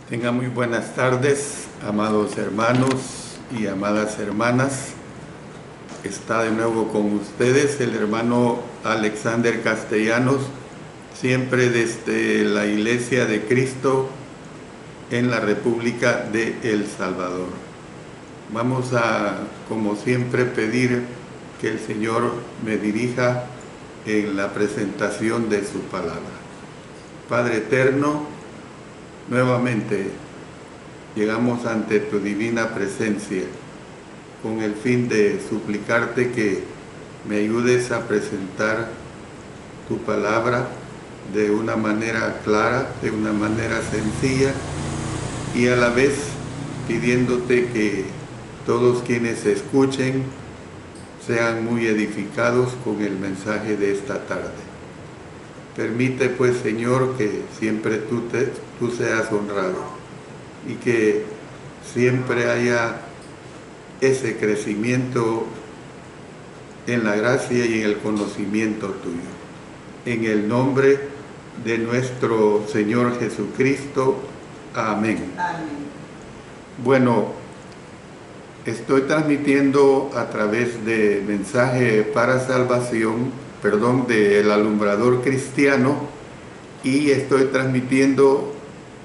Tengan muy buenas tardes, amados hermanos y amadas hermanas. Está de nuevo con ustedes el hermano Alexander Castellanos, siempre desde la Iglesia de Cristo en la República de El Salvador. Vamos a, como siempre, pedir que el Señor me dirija en la presentación de su palabra. Padre eterno, nuevamente llegamos ante tu divina presencia con el fin de suplicarte que me ayudes a presentar tu palabra de una manera clara, de una manera sencilla, y a la vez pidiéndote que todos quienes escuchen sean muy edificados con el mensaje de esta tarde. Permite pues, Señor, que siempre tú seas honrado y que siempre haya ese crecimiento en la gracia y en el conocimiento tuyo. En el nombre de nuestro Señor Jesucristo. Amén. Amén. Bueno, estoy transmitiendo a través de Mensaje para Salvación, del Alumbrador Cristiano, y estoy transmitiendo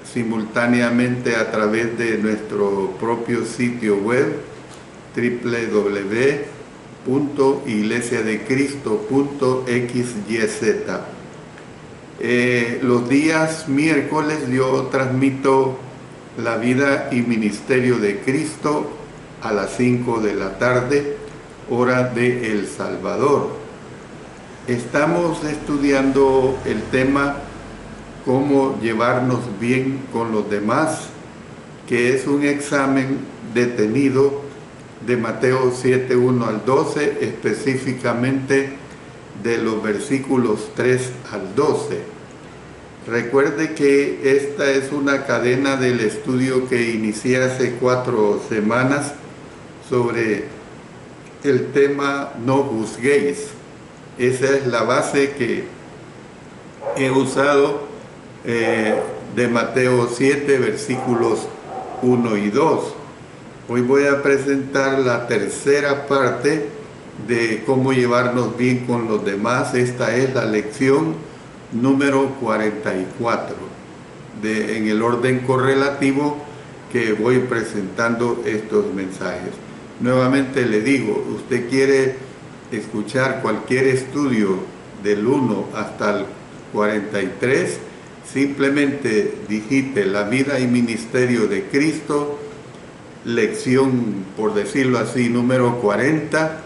simultáneamente a través de nuestro propio sitio web www.iglesiadecristo.xyz. Los días miércoles yo transmito la vida y ministerio de Cristo a las 5 de la tarde, hora de El Salvador. Estamos estudiando el tema cómo llevarnos bien con los demás, que es un examen detenido de Mateo 7, 1 al 12, específicamente de los versículos 3 al 12. Recuerde que esta es una cadena del estudio que inicié hace 4 semanas sobre el tema No juzguéis. Esa es la base que he usado de Mateo 7, versículos 1 y 2. Hoy voy a presentar la tercera parte de cómo llevarnos bien con los demás. Esta es la lección número 44, en el orden correlativo que voy presentando estos mensajes. Nuevamente le digo, usted quiere escuchar cualquier estudio del 1 hasta el 43, simplemente digite la vida y ministerio de Cristo, lección, por decirlo así, número 40,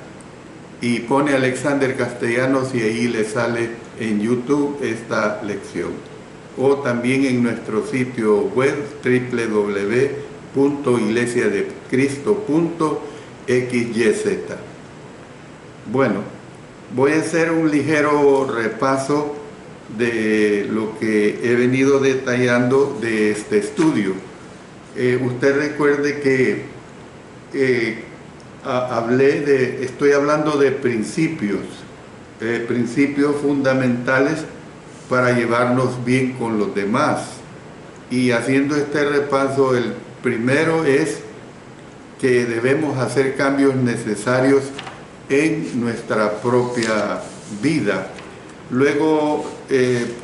y pone Alexander Castellanos y ahí le sale en YouTube esta lección. O también en nuestro sitio web www.iglesiadecristo.xyz. Bueno, voy a hacer un ligero repaso de lo que he venido detallando de este estudio. Usted recuerde que estoy hablando de principios fundamentales para llevarnos bien con los demás. Y haciendo este repaso, el primero es que debemos hacer cambios necesarios en nuestra propia vida. Luego,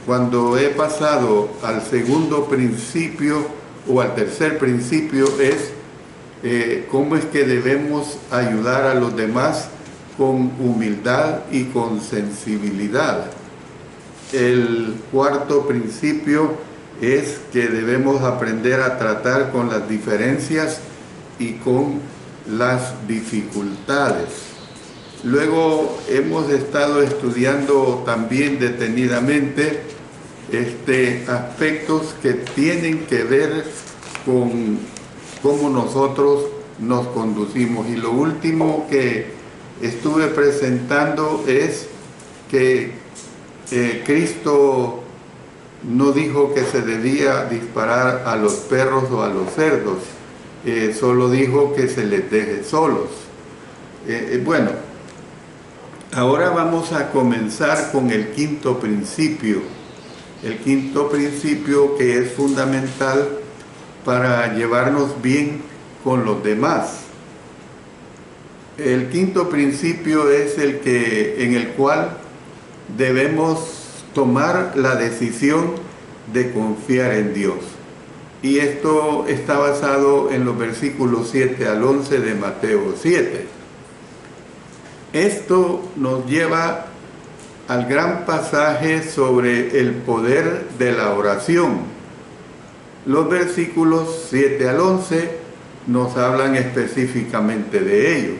cuando he pasado al segundo principio o al tercer principio, es cómo es que debemos ayudar a los demás con humildad y con sensibilidad. El cuarto principio es que debemos aprender a tratar con las diferencias y con las dificultades. Luego hemos estado estudiando también detenidamente aspectos que tienen que ver con cómo nosotros nos conducimos. Y lo último que estuve presentando es que Cristo no dijo que se debía disparar a los perros o a los cerdos, solo dijo que se les deje solos. Bueno, ahora vamos a comenzar con el quinto principio. El quinto principio, que es fundamental para llevarnos bien con los demás. El quinto principio es en el cual debemos tomar la decisión de confiar en Dios. Y esto está basado en los versículos 7 al 11 de Mateo 7. Esto nos lleva al gran pasaje sobre el poder de la oración. Los versículos 7 al 11 nos hablan específicamente de ello.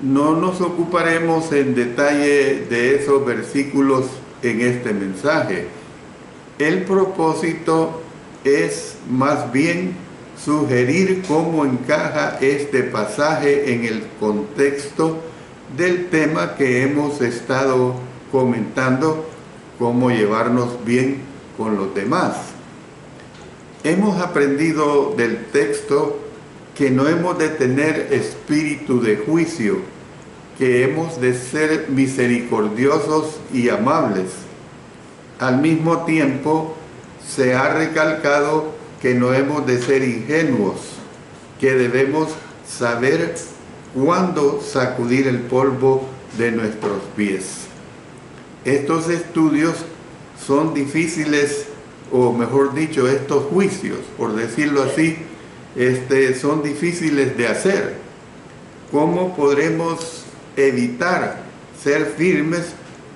No nos ocuparemos en detalle de esos versículos en este mensaje. El propósito es más bien sugerir cómo encaja este pasaje en el contexto del tema que hemos estado comentando, cómo llevarnos bien con los demás. Hemos aprendido del texto que no hemos de tener espíritu de juicio, que hemos de ser misericordiosos y amables. Al mismo tiempo, se ha recalcado que no hemos de ser ingenuos, que debemos saber cuándo sacudir el polvo de nuestros pies. Estos estudios son difíciles, o mejor dicho, estos juicios, por decirlo así, son difíciles de hacer. ¿Cómo podremos evitar ser firmes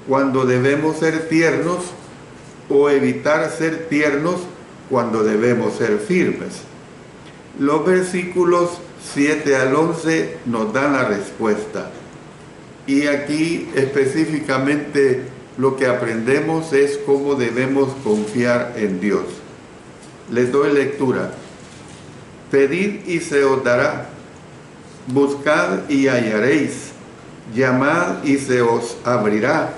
cuando debemos ser tiernos, o evitar ser tiernos cuando debemos ser firmes? Los versículos 7 al 11 nos dan la respuesta. Y aquí específicamente lo que aprendemos es cómo debemos confiar en Dios. Les doy lectura. Pedid y se os dará, buscad y hallaréis, llamad y se os abrirá,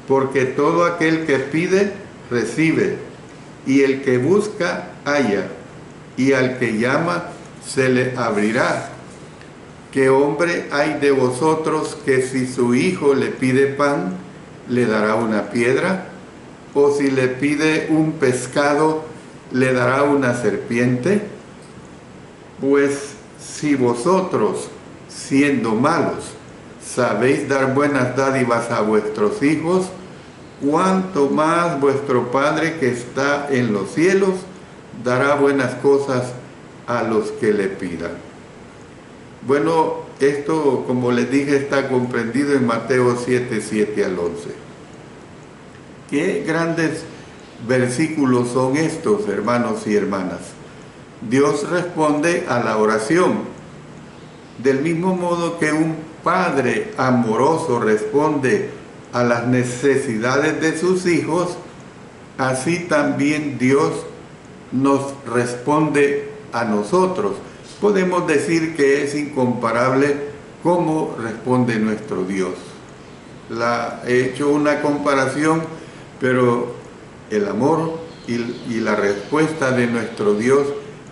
porque todo aquel que pide, recibe, y el que busca, halla, y al que llama, se le abrirá. ¿Qué hombre hay de vosotros que si su hijo le pide pan, le dará una piedra? ¿O si le pide un pescado, le dará una serpiente? Pues si vosotros, siendo malos, sabéis dar buenas dádivas a vuestros hijos, cuánto más vuestro Padre que está en los cielos dará buenas cosas a los que le pidan. Bueno, esto, como les dije, está comprendido en Mateo 7, 7 al 11. Qué grandes versículos son estos, hermanos y hermanas. Dios responde a la oración. Del mismo modo que un padre amoroso responde a las necesidades de sus hijos, así también Dios nos responde a nosotros. Podemos decir que es incomparable cómo responde nuestro Dios. He hecho una comparación, pero el amor y la respuesta de nuestro Dios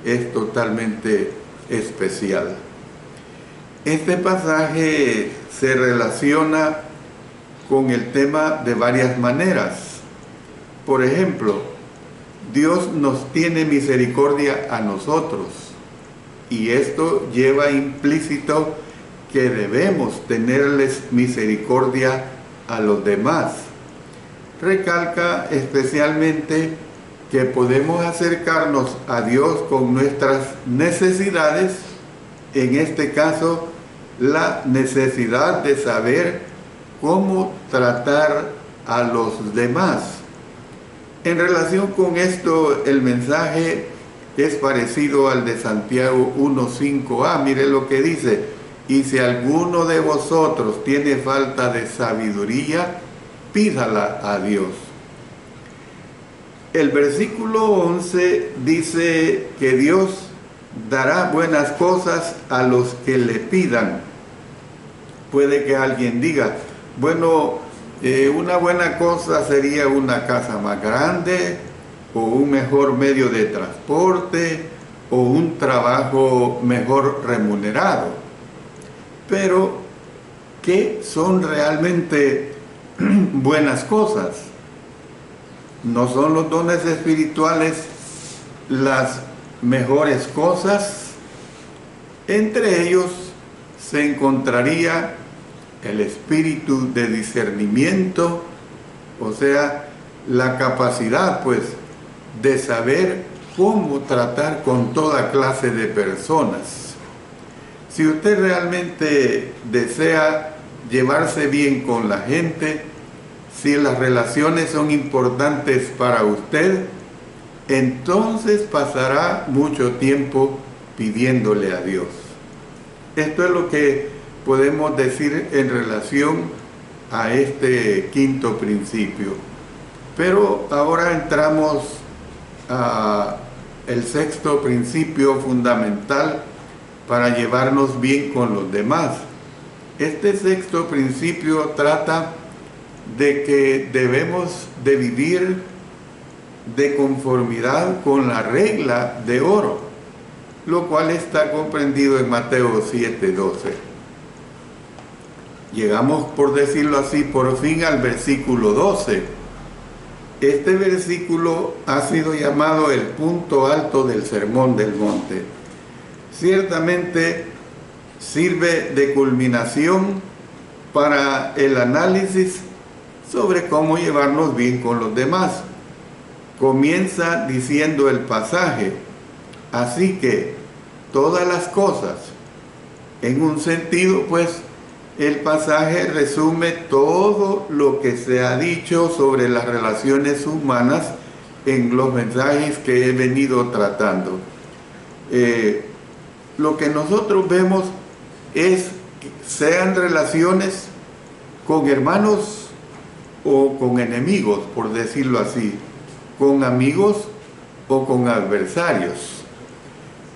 es totalmente especial. Este pasaje se relaciona con el tema de varias maneras. Por ejemplo, Dios nos tiene misericordia a nosotros, y esto lleva implícito que debemos tenerles misericordia a los demás. Recalca especialmente que podemos acercarnos a Dios con nuestras necesidades, en este caso, la necesidad de saber cómo tratar a los demás. En relación con esto, el mensaje es parecido al de Santiago 1:5a. Mire lo que dice: y si alguno de vosotros tiene falta de sabiduría, pídala a Dios. El versículo 11 dice que Dios dará buenas cosas a los que le pidan. Puede que alguien diga, bueno, una buena cosa sería una casa más grande, o un mejor medio de transporte, o un trabajo mejor remunerado. Pero, ¿qué son realmente buenas cosas? ¿No son los dones espirituales las mejores cosas. Entre ellos se encontraría el espíritu de discernimiento, o sea, la capacidad pues de saber cómo tratar con toda clase de personas. Si usted realmente desea llevarse bien con la gente, si las relaciones son importantes para usted, entonces pasará mucho tiempo pidiéndole a Dios. Esto es lo que podemos decir en relación a este quinto principio. Pero ahora entramos a el sexto principio fundamental para llevarnos bien con los demás. Este sexto principio trata de que debemos de vivir de conformidad con la regla de oro, lo cual está comprendido en Mateo 7:12. Llegamos, por decirlo así, por fin al versículo 12. Este versículo ha sido llamado el punto alto del Sermón del Monte. Ciertamente sirve de culminación para el análisis sobre cómo llevarnos bien con los demás. Comienza diciendo el pasaje: así que todas las cosas. En un sentido, pues, el pasaje resume todo lo que se ha dicho sobre las relaciones humanas en los mensajes que he venido tratando. Lo que nosotros vemos es que sean relaciones con hermanos o con enemigos, por decirlo así, con amigos o con adversarios.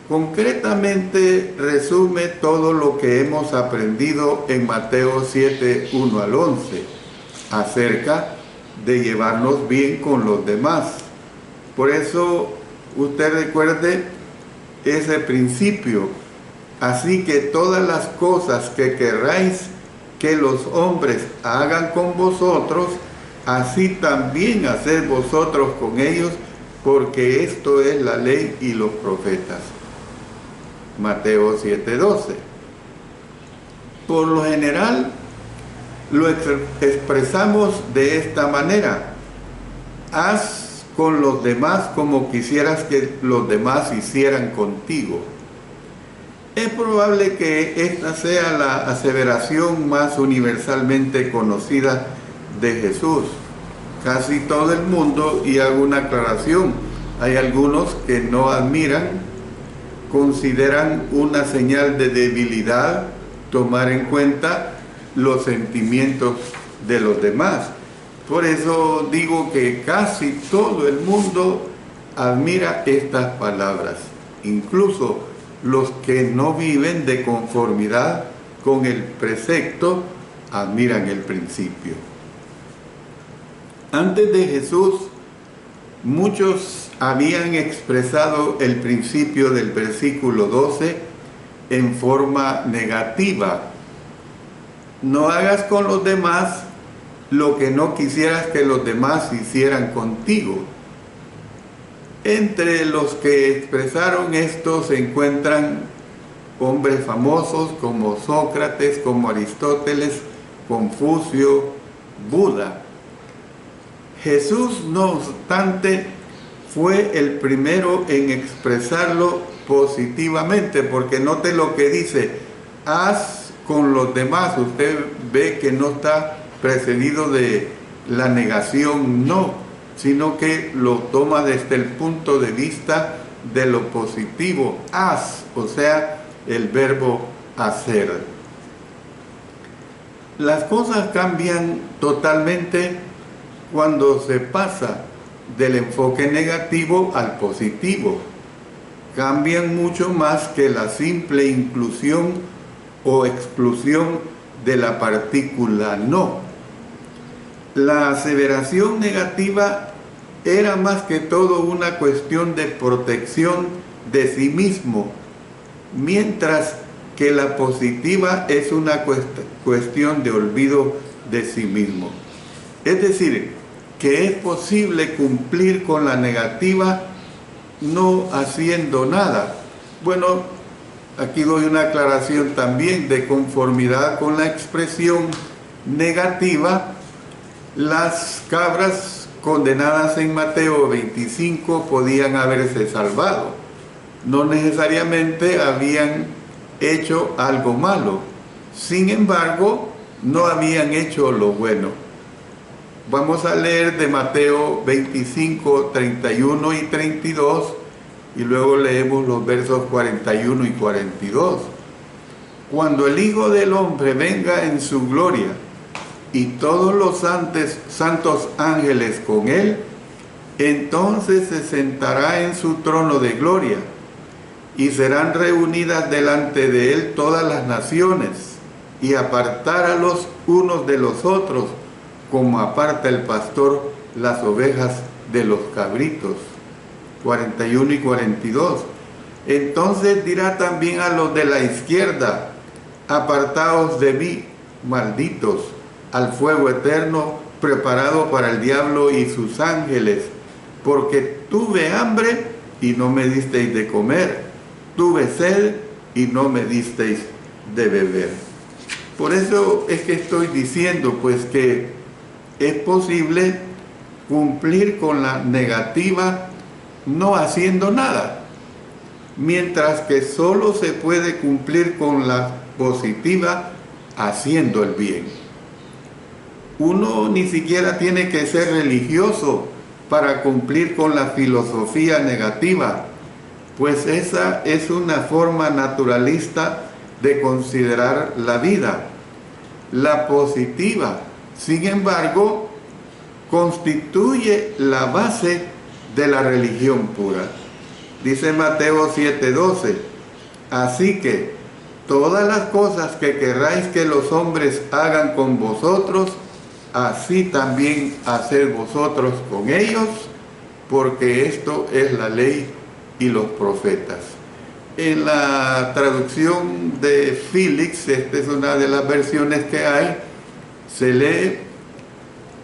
Concretamente resume todo lo que hemos aprendido en Mateo 7:1 al 11 acerca de llevarnos bien con los demás. Por eso usted recuerde ese principio: así que todas las cosas que querráis que los hombres hagan con vosotros, así también haced vosotros con ellos, porque esto es la ley y los profetas. Mateo 7:12. Por lo general lo expresamos de esta manera: haz con los demás como quisieras que los demás hicieran contigo. Es probable que esta sea la aseveración más universalmente conocida de Jesús. Casi todo el mundo, y hago una aclaración, hay algunos que no admiran, consideran una señal de debilidad tomar en cuenta los sentimientos de los demás. Por eso digo que casi todo el mundo admira estas palabras, incluso los que no viven de conformidad con el precepto admiran el principio. Antes de Jesús, muchos habían expresado el principio del versículo 12 en forma negativa: no hagas con los demás lo que no quisieras que los demás hicieran contigo. Entre los que expresaron esto se encuentran hombres famosos como Sócrates, como Aristóteles, Confucio, Buda. Jesús, no obstante, fue el primero en expresarlo positivamente, porque note lo que dice: haz con los demás. Usted ve que no está precedido de la negación no, sino que lo toma desde el punto de vista de lo positivo: haz, o sea, el verbo hacer. Las cosas cambian totalmente cuando se pasa del enfoque negativo al positivo. Cambian mucho más que la simple inclusión o exclusión de la partícula no. La aseveración negativa era más que todo una cuestión de protección de sí mismo, mientras que la positiva es una cuestión de olvido de sí mismo. Es decir, que es posible cumplir con la negativa no haciendo nada. Bueno, aquí doy una aclaración también de conformidad con la expresión negativa. Las cabras condenadas en Mateo 25 podían haberse salvado. No necesariamente habían hecho algo malo. Sin embargo, no habían hecho lo bueno. Vamos a leer de Mateo 25, 31 y 32 y luego leemos los versos 41 y 42. Cuando el Hijo del Hombre venga en su gloria y todos los santos ángeles con él, entonces se sentará en su trono de gloria y serán reunidas delante de él todas las naciones y apartará los unos de los otros, como aparta el pastor las ovejas de los cabritos. 41 y 42. Entonces dirá también a los de la izquierda: apartaos de mí, malditos, al fuego eterno preparado para el diablo y sus ángeles, porque tuve hambre y no me disteis de comer, tuve sed y no me disteis de beber. Por eso es que estoy diciendo pues que es posible cumplir con la negativa no haciendo nada, mientras que solo se puede cumplir con la positiva haciendo el bien. Uno ni siquiera tiene que ser religioso para cumplir con la filosofía negativa, pues esa es una forma naturalista de considerar la vida. La positiva, sin embargo, constituye la base de la religión pura. Dice Mateo 7:12: así que todas las cosas que querráis que los hombres hagan con vosotros, así también haced vosotros con ellos, porque esto es la ley y los profetas. En la traducción de Félix, esta es una de las versiones que hay, se lee: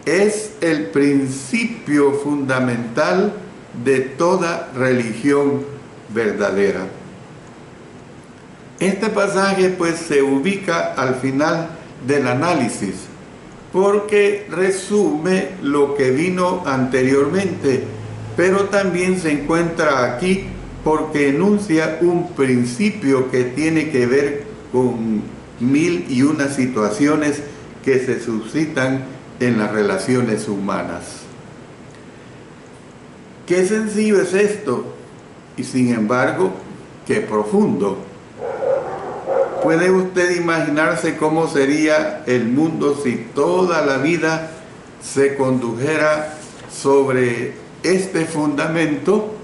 es el principio fundamental de toda religión verdadera. Este pasaje pues se ubica al final del análisis, porque resume lo que vino anteriormente, pero también se encuentra aquí porque enuncia un principio que tiene que ver con 1001 situaciones que se suscitan en las relaciones humanas. Qué sencillo es esto, y sin embargo, qué profundo. ¿Puede usted imaginarse cómo sería el mundo si toda la vida se condujera sobre este fundamento?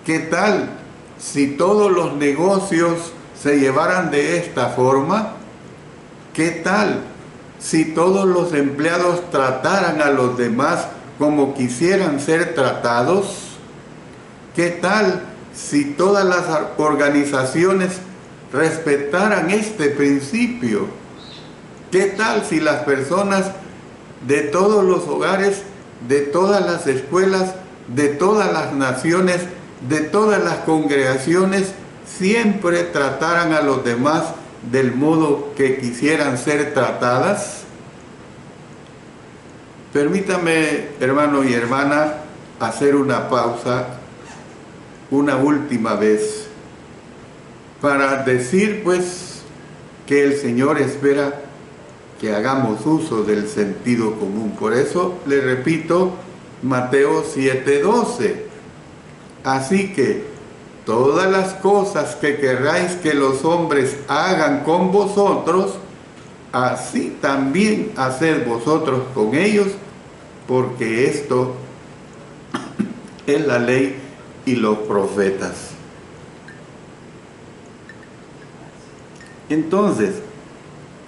¿Qué tal si todos los negocios se llevaran de esta forma? ¿Qué tal si todos los empleados trataran a los demás como quisieran ser tratados? ¿Qué tal si todas las organizaciones respetaran este principio? ¿Qué tal si las personas de todos los hogares, de todas las escuelas, de todas las naciones, de todas las congregaciones, siempre trataran a los demás del modo que quisieran ser tratadas? Permítame, hermano y hermana, hacer una pausa, una última vez, para decir pues que el Señor espera que hagamos uso del sentido común. Por eso le repito Mateo 7:12. Así que todas las cosas que querráis que los hombres hagan con vosotros, así también haced vosotros con ellos, porque esto es la ley y los profetas. Entonces,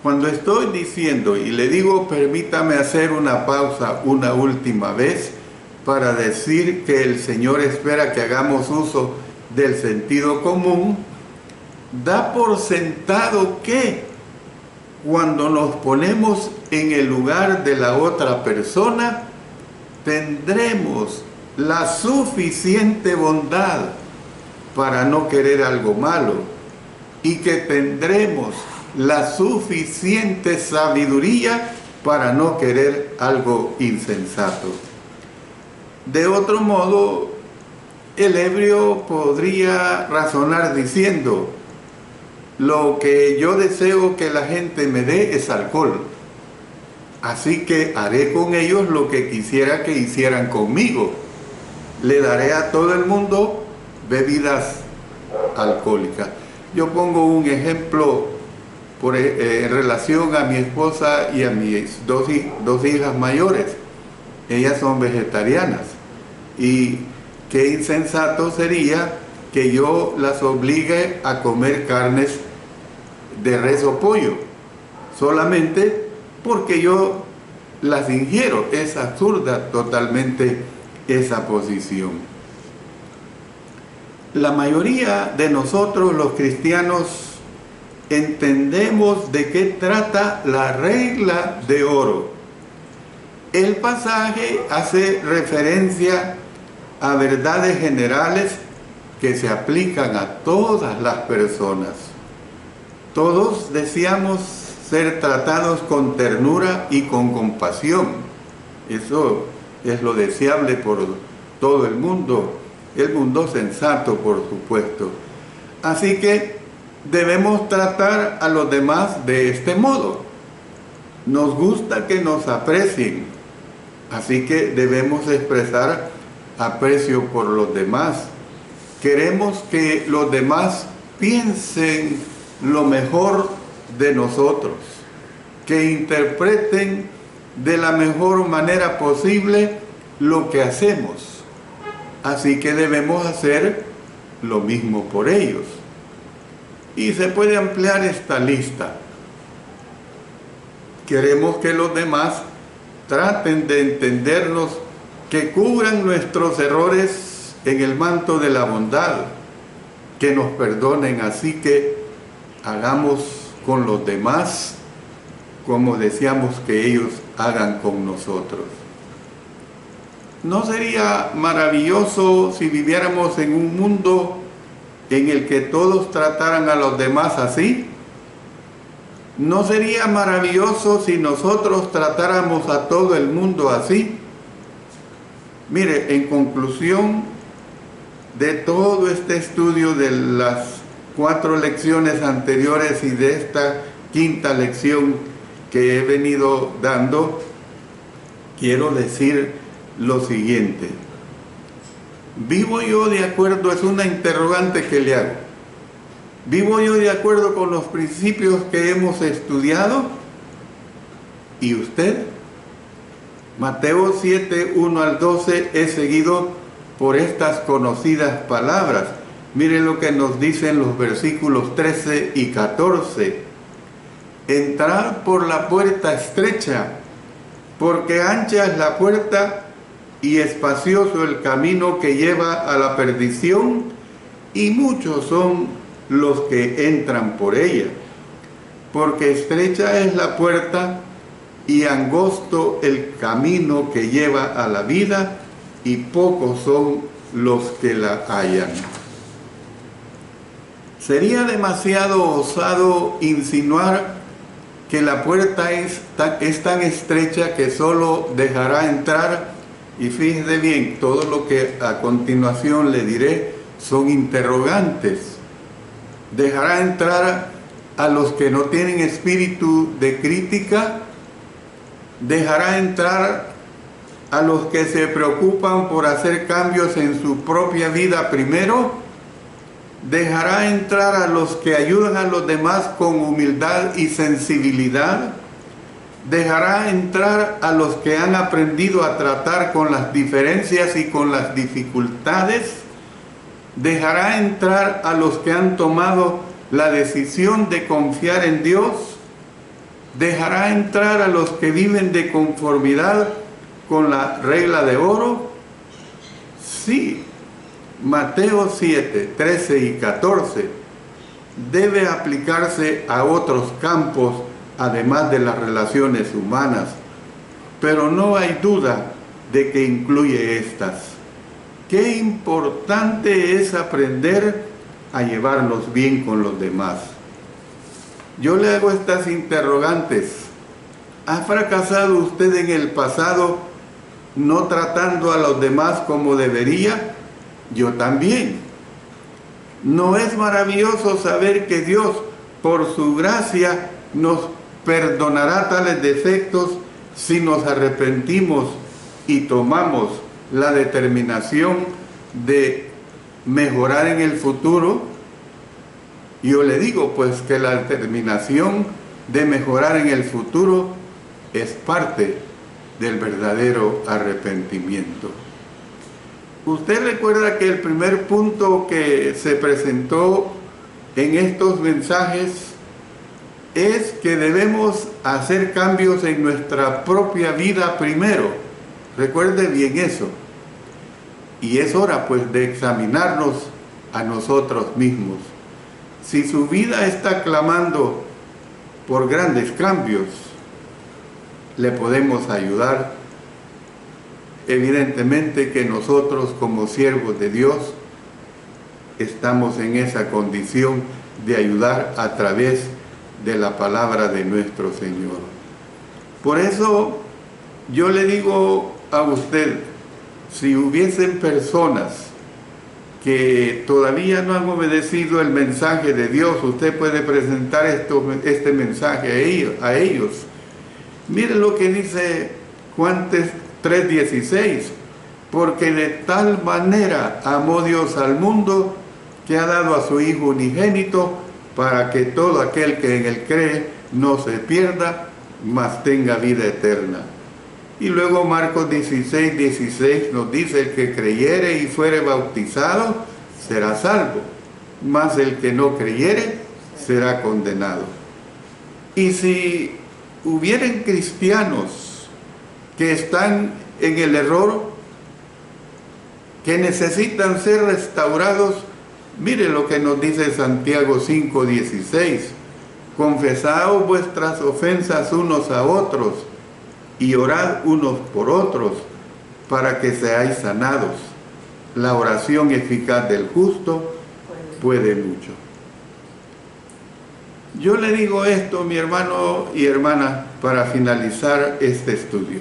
cuando estoy diciendo y le digo permítame hacer una pausa una última vez para decir que el Señor espera que hagamos uso del sentido común, da por sentado que cuando nos ponemos en el lugar de la otra persona, tendremos la suficiente bondad para no querer algo malo y que tendremos la suficiente sabiduría para no querer algo insensato. De otro modo, el ebrio podría razonar diciendo: lo que yo deseo que la gente me dé es alcohol, así que haré con ellos lo que quisiera que hicieran conmigo. Le daré a todo el mundo bebidas alcohólicas. Yo pongo un ejemplo en relación a mi esposa y a mis dos hijas mayores. Ellas son vegetarianas y qué insensato sería que yo las obligue a comer carnes de res o pollo solamente porque yo las ingiero. Es absurda totalmente esa posición. La mayoría de nosotros los cristianos entendemos de qué trata la regla de oro. El pasaje hace referencia a verdades generales que se aplican a todas las personas. Todos deseamos ser tratados con ternura y con compasión. Eso es lo deseable por todo el mundo sensato, por supuesto. Así que debemos tratar a los demás de este modo. Nos gusta que nos aprecien, así que debemos expresar aprecio por los demás. Queremos que los demás piensen lo mejor de nosotros, que interpreten de la mejor manera posible lo que hacemos. Así que debemos hacer lo mismo por ellos. Y se puede ampliar esta lista. Queremos que los demás traten de entendernos, que cubran nuestros errores en el manto de la bondad, que nos perdonen. Así que hagamos con los demás como deseamos que ellos hagan con nosotros. ¿No sería maravilloso si viviéramos en un mundo en el que todos trataran a los demás así? ¿No sería maravilloso si nosotros tratáramos a todo el mundo así? Mire, en conclusión de todo este estudio de las 4 lecciones anteriores y de esta 5ª lección que he venido dando, quiero decir lo siguiente. ¿Vivo yo de acuerdo? Es una interrogante que le hago. ¿Vivo yo de acuerdo con los principios que hemos estudiado? ¿Y usted? Mateo 7, 1 al 12 es seguido por estas conocidas palabras. Miren lo que nos dicen los versículos 13 y 14. Entrad por la puerta estrecha, porque ancha es la puerta y espacioso el camino que lleva a la perdición, y muchos son los que entran por ella. Porque estrecha es la puerta y angosto el camino que lleva a la vida, y pocos son los que la hallan. Sería demasiado osado insinuar que la puerta es tan estrecha que solo dejará entrar. Y fíjese bien, todo lo que a continuación le diré son interrogantes. ¿Dejará entrar a los que no tienen espíritu de crítica? ¿Dejará entrar a los que se preocupan por hacer cambios en su propia vida primero? ¿Dejará entrar a los que ayudan a los demás con humildad y sensibilidad? ¿Dejará entrar a los que han aprendido a tratar con las diferencias y con las dificultades? ¿Dejará entrar a los que han tomado la decisión de confiar en Dios? ¿Dejará entrar a los que viven de conformidad con la regla de oro? Sí. Mateo 7, 13 y 14 debe aplicarse a otros campos además de las relaciones humanas, pero no hay duda de que incluye estas. qué importante es aprender a llevarnos bien con los demás. Yo le hago estas interrogantes. ¿Ha fracasado usted en el pasado no tratando a los demás como debería? Yo también. ¿No es maravilloso saber que Dios, por su gracia, nos perdonará tales defectos si nos arrepentimos y tomamos la determinación de mejorar en el futuro? Yo le digo pues que la determinación de mejorar en el futuro es parte del verdadero arrepentimiento. Usted recuerda que el primer punto que se presentó en estos mensajes es que debemos hacer cambios en nuestra propia vida primero. Recuerde bien eso. Y es hora pues de examinarnos a nosotros mismos. Si su vida está clamando por grandes cambios, le podemos ayudar. Evidentemente que nosotros como siervos de Dios estamos en esa condición de ayudar a través de la palabra de nuestro Señor. Por eso yo le digo a usted, si hubiesen personas que todavía no han obedecido el mensaje de Dios, usted puede presentar este mensaje a ellos. Miren lo que dice Juan 3:16, porque de tal manera amó Dios al mundo que ha dado a su Hijo unigénito para que todo aquel que en él cree no se pierda, mas tenga vida eterna. Y luego Marcos 16:16 nos dice, el que creyere y fuere bautizado será salvo, mas el que no creyere será condenado. Y si hubieren cristianos que están en el error, que necesitan ser restaurados, mire lo que nos dice Santiago 5:16, confesaos vuestras ofensas unos a otros y orad unos por otros para que seáis sanados. La oración eficaz del justo puede mucho. Yo le digo esto, mi hermano y hermana, para finalizar este estudio.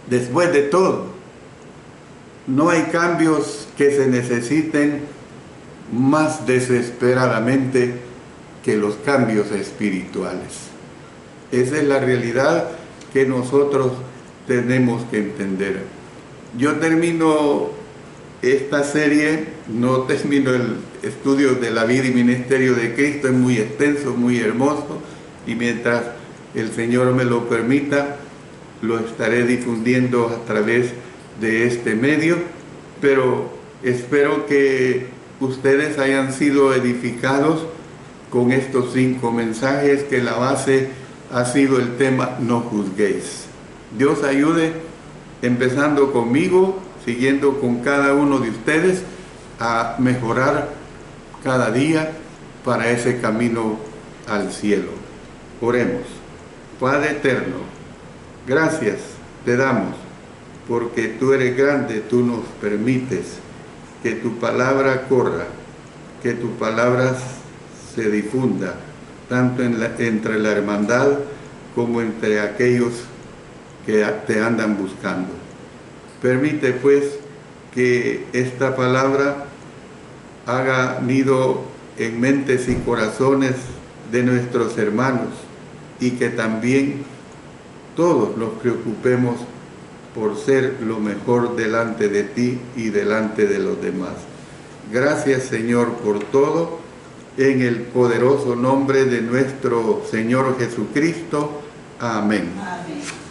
Después de todo, no hay cambios que se necesiten más desesperadamente que los cambios espirituales. Esa es la realidad que nosotros tenemos que entender. Yo termino esta serie, no termino el estudio de la vida y ministerio de Cristo, es muy extenso, muy hermoso, y mientras el Señor me lo permita, lo estaré difundiendo a través de este medio, pero espero que ustedes hayan sido edificados con estos 5 mensajes, que la base ha sido el tema no juzguéis. Dios ayude, empezando conmigo, siguiendo con cada uno de ustedes, a mejorar cada día para ese camino al cielo. Oremos. Padre eterno, gracias te damos porque tú eres grande, tú nos permites que tu palabra corra, que tu palabra se difunda, tanto entre la hermandad como entre aquellos que te andan buscando. Permite pues que esta palabra haga nido en mentes y corazones de nuestros hermanos y que también todos nos preocupemos por ser lo mejor delante de ti y delante de los demás. Gracias, Señor, por todo, en el poderoso nombre de nuestro Señor Jesucristo. Amén. Amén.